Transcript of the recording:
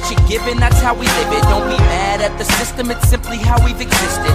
what you're given, that's how we live it. Don't be mad at the system, it's simply how we've existed.